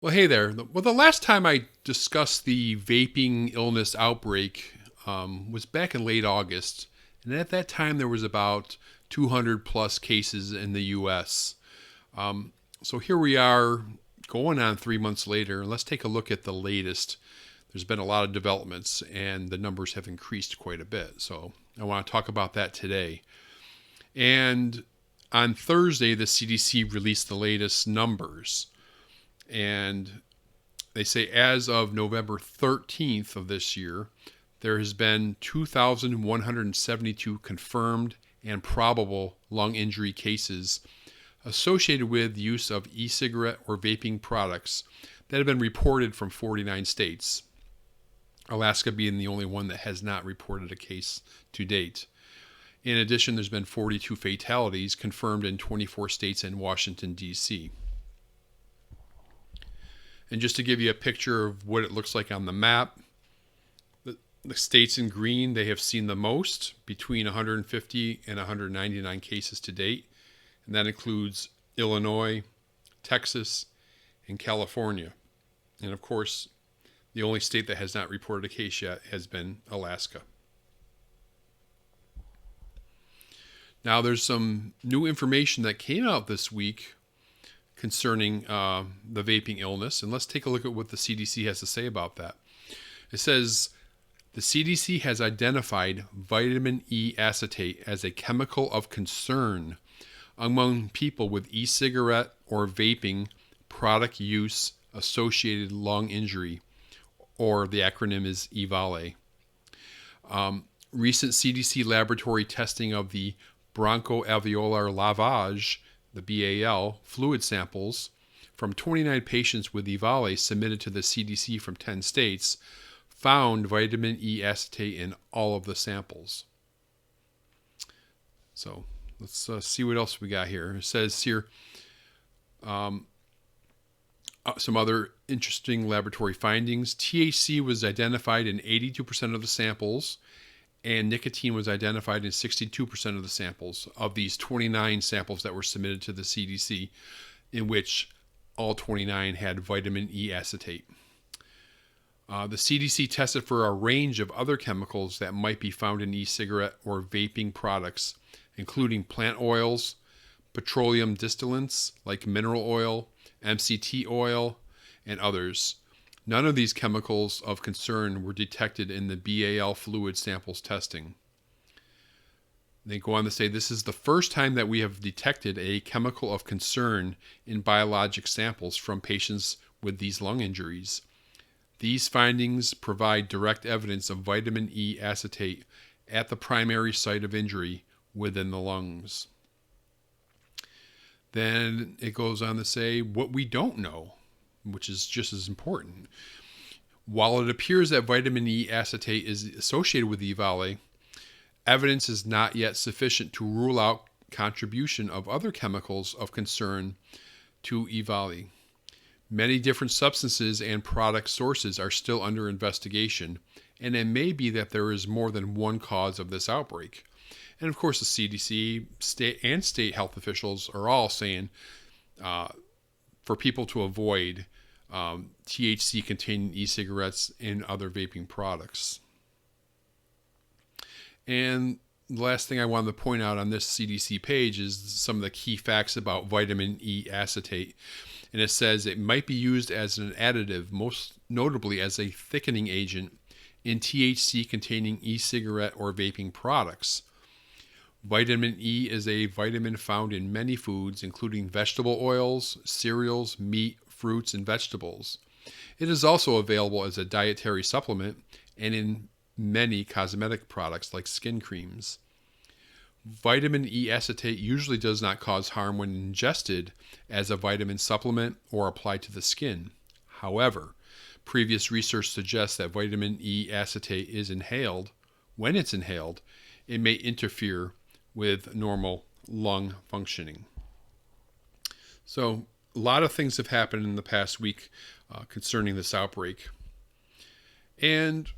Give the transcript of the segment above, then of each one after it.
Well, hey there. Well, the last time I discussed the vaping illness outbreak was back in late August. And at that time, there was about 200 plus cases in the U.S. So here we are going on 3 months later. And let's take a look at the latest. There's been a lot of developments, and the numbers have increased quite a bit. So I want to talk about that today. And on Thursday, the CDC released the latest numbers. And they say as of November 13th of this year, there has been 2,172 confirmed and probable lung injury cases associated with use of e-cigarette or vaping products that have been reported from 49 states, Alaska being the only one that has not reported a case to date. In addition, there's been 42 fatalities confirmed in 24 states and Washington, D.C. And just to give you a picture of what it looks like on the map, the states in green, they have seen the most, between 150 and 199 cases to date. And that includes Illinois, Texas, and California. And of course, the only state that has not reported a case yet has been Alaska. Now, there's some new information that came out this week concerning the vaping illness. And let's take a look at what the CDC has to say about that. It says the CDC has identified vitamin E acetate as a chemical of concern among people with e-cigarette or vaping product use associated lung injury, or the acronym is EVALI. Recent CDC laboratory testing of the bronchoalveolar lavage, the BAL, fluid samples from 29 patients with EVALI submitted to the CDC from 10 states found vitamin E acetate in all of the samples. So let's see what else we got here. It says here some other interesting laboratory findings. THC was identified in 82% of the samples, and nicotine was identified in 62% of the samples of these 29 samples that were submitted to the CDC, in which all 29 had vitamin E acetate. The CDC tested for a range of other chemicals that might be found in e-cigarette or vaping products, including plant oils, petroleum distillants like mineral oil, MCT oil, and others. None of these chemicals of concern were detected in the BAL fluid samples testing. They go on to say this is the first time that we have detected a chemical of concern in biologic samples from patients with these lung injuries. These findings provide direct evidence of vitamin E acetate at the primary site of injury within the lungs. Then it goes on to say what we don't know, which is just as important. While it appears that vitamin E acetate is associated with EVALI, evidence is not yet sufficient to rule out contribution of other chemicals of concern to EVALI. Many different substances and product sources are still under investigation, and it may be that there is more than one cause of this outbreak. And of course, the CDC, state health officials are all saying for people to avoid THC-containing e-cigarettes and other vaping products. And the last thing I wanted to point out on this CDC page is some of the key facts about vitamin E acetate. And it says it might be used as an additive, most notably as a thickening agent in THC-containing e-cigarette or vaping products. Vitamin E is a vitamin found in many foods, including vegetable oils, cereals, meat, fruits, and vegetables. It is also available as a dietary supplement and in many cosmetic products like skin creams. Vitamin E acetate usually does not cause harm when ingested as a vitamin supplement or applied to the skin. However, previous research suggests that vitamin E acetate is inhaled. When it's inhaled, it may interfere with normal lung functioning. So, a lot of things have happened in the past week concerning this outbreak. And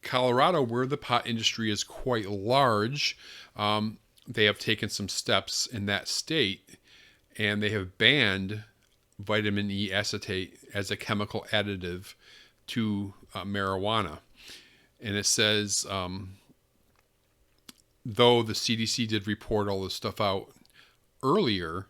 Colorado, where the pot industry is quite large, they have taken some steps in that state, and they have banned vitamin E acetate as a chemical additive to marijuana. And it says, though the CDC did report all this stuff out earlier,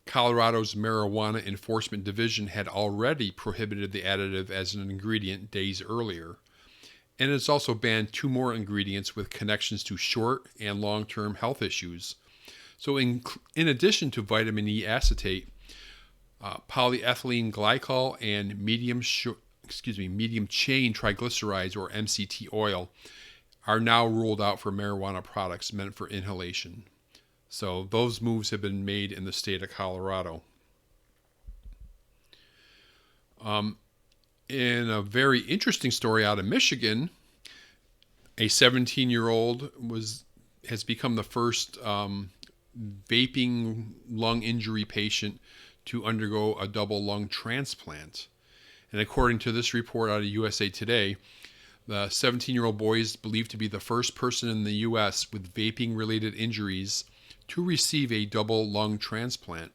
Colorado's Marijuana Enforcement Division had already prohibited the additive as an ingredient days earlier. And it's also banned 2 more ingredients with connections to short and long-term health issues. So in addition to vitamin E acetate, polyethylene glycol and medium chain triglycerides, or MCT oil, are now ruled out for marijuana products meant for inhalation. So those moves have been made in the state of Colorado. In a very interesting story out of Michigan, a 17-year-old has become the first vaping lung injury patient to undergo a double lung transplant. And according to this report out of USA Today, the 17-year-old boy is believed to be the first person in the U.S. with vaping-related injuries to receive a double lung transplant.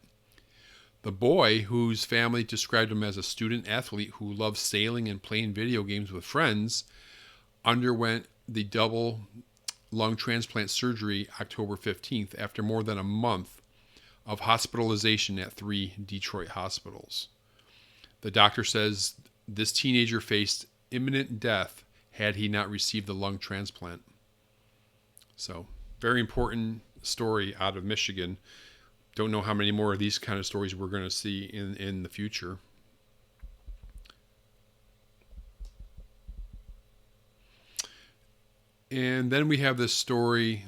The boy, whose family described him as a student athlete who loved sailing and playing video games with friends, underwent the double lung transplant surgery October 15th after more than a month of hospitalization at 3 Detroit hospitals. The doctor says this teenager faced imminent death had he not received the lung transplant. So, very important story out of Michigan. Don't know how many more of these kind of stories we're going to see in the future. And then we have this story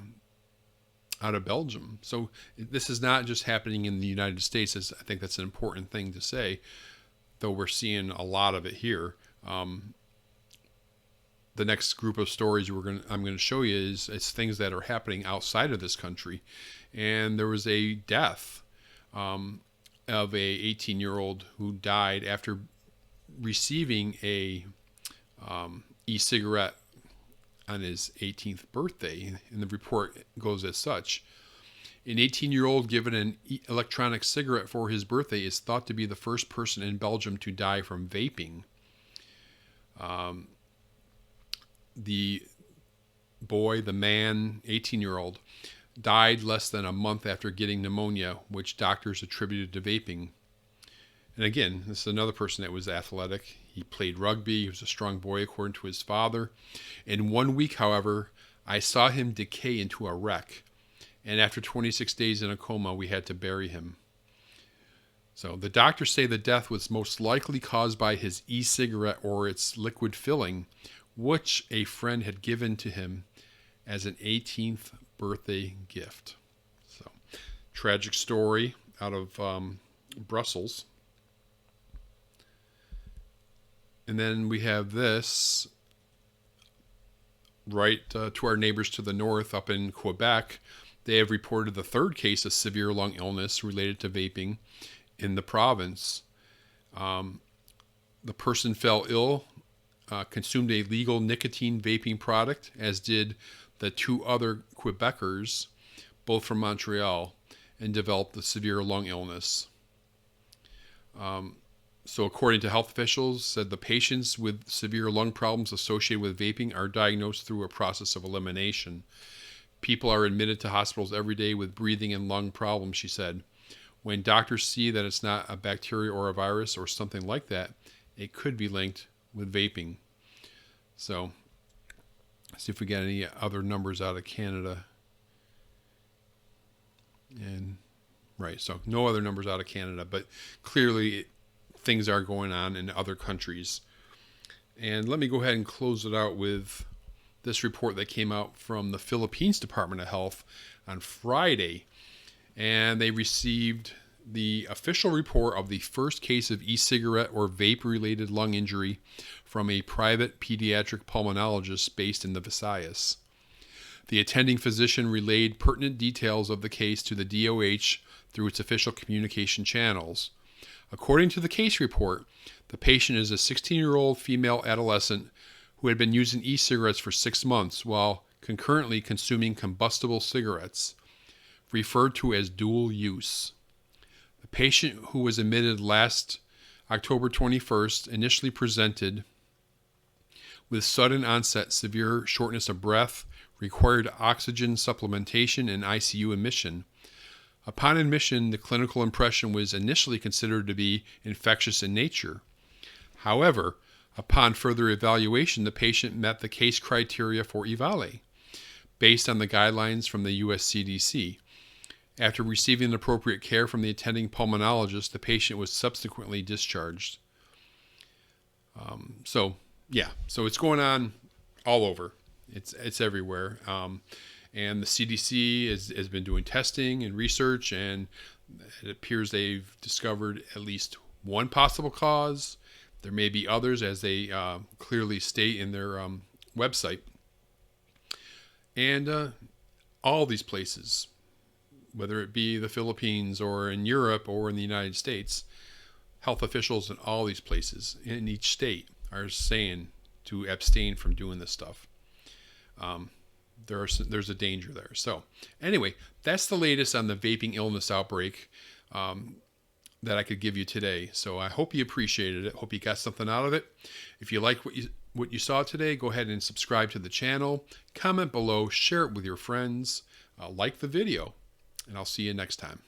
out of Belgium. So this is not just happening in the United States. I think that's an important thing to say, though we're seeing a lot of it here. The next group of stories I'm going to show you is things that are happening outside of this country. And there was a death of a 18-year-old who died after receiving a e-cigarette on his 18th birthday. And the report goes as such. An 18-year-old given an electronic cigarette for his birthday is thought to be the first person in Belgium to die from vaping. The boy, the man, 18-year-old, died less than a month after getting pneumonia, which doctors attributed to vaping. And again, this is another person that was athletic. He played rugby. He was a strong boy, according to his father. In 1 week, however, I saw him decay into a wreck. And after 26 days in a coma, we had to bury him. So the doctors say the death was most likely caused by his e-cigarette or its liquid filling, which a friend had given to him as an 18th birthday gift. So, tragic story out of Brussels. And then we have this right to our neighbors to the north up in Quebec. They have reported the 3rd case of severe lung illness related to vaping in the province. The person fell ill, consumed a legal nicotine vaping product, as did the 2 other Quebecers, both from Montreal, and developed the severe lung illness. So according to health officials, said the patients with severe lung problems associated with vaping are diagnosed through a process of elimination. People are admitted to hospitals every day with breathing and lung problems, she said. When doctors see that it's not a bacteria or a virus or something like that, it could be linked with vaping. So, let's see if we got any other numbers out of Canada. And right, so no other numbers out of Canada, but clearly things are going on in other countries. And let me go ahead and close it out with this report that came out from the Philippines Department of Health on Friday. And they received the official report of the first case of e-cigarette or vape-related lung injury from a private pediatric pulmonologist based in the Visayas. The attending physician relayed pertinent details of the case to the DOH through its official communication channels. According to the case report, the patient is a 16-year-old female adolescent who had been using e-cigarettes for 6 months while concurrently consuming combustible cigarettes, referred to as dual use. The patient who was admitted last October 21st initially presented with sudden onset severe shortness of breath, required oxygen supplementation, and ICU admission. Upon admission, the clinical impression was initially considered to be infectious in nature. However, upon further evaluation, the patient met the case criteria for EVALI, based on the guidelines from the US CDC. After receiving appropriate care from the attending pulmonologist, the patient was subsequently discharged. So it's going on all over. It's everywhere. And the CDC has been doing testing and research, and it appears they've discovered at least one possible cause. There may be others, as they clearly state in their website. And all these places, whether it be the Philippines or in Europe or in the United States, health officials in all these places in each state are saying to abstain from doing this stuff. There's a danger there. So anyway, that's the latest on the vaping illness outbreak that I could give you today. So I hope you appreciated it. Hope you got something out of it. If you like what you saw today, go ahead and subscribe to the channel. Comment below, share it with your friends, like the video, and I'll see you next time.